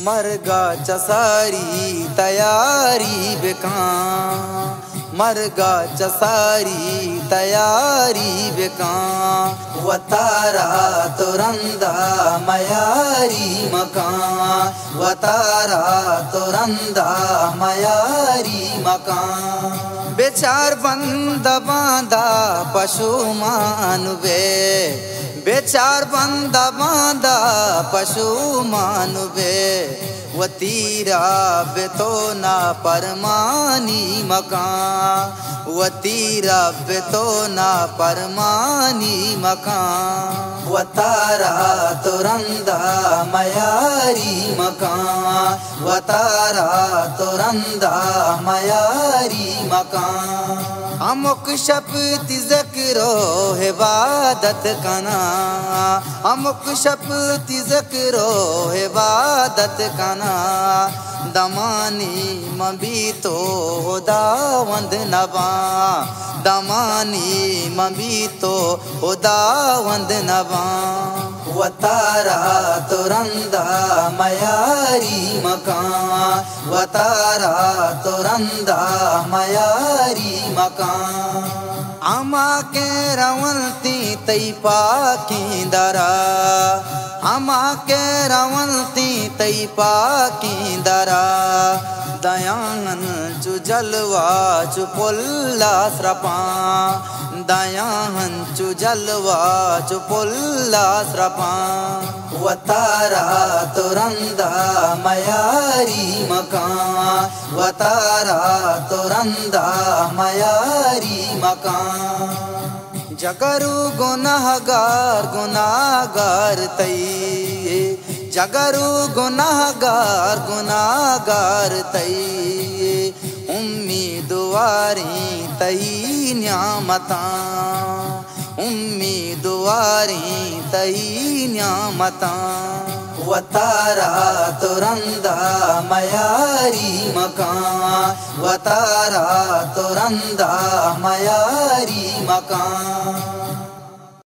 मरगा चसारी तयारी बेका मरगा चसारी तयारी बेका वतारा तुरंदा मयारी मकान वतारा तुरंदा मयारी मकान बेचार बंद बांधा पशु मानवे बेचार बंदा बांधा पशु मानवे वतीरा बेतो ना परमानी मकान वतीरा बेतो ना परमानी मकान वतारा तुरंदा मयारी मकान वतारा तुरंदा मयारी मकान अमुक शपथ ज़िक्रो इबादत कना अमुक शपथ ज़िक्रो इबादत कना दमानी मबी तो दावंद नबा दमानी मबी तो दावंद नबा वतारा तुरंदा मयारी मकान वतारा तुरंदा मयारी मकान अमा के रवंती तई पाकींदरा अमा के रवंती तई पाकींदरा दयान चु जलवा चु पुल्ला स्रपा दयान चु जलवा चु पुल्ला स्रपा वतारा तुरंदा मयारी मकान वतारा तुरंदा मयारी मकान जगरु गुनाहगार तई जगरु गुनाहगार तई उम्मीदवारी तई न्यामता उम्मीदवारी तई न्यामता वतारा तुरंदा मयारी मकान वतारा तुरंदा मयारी मकान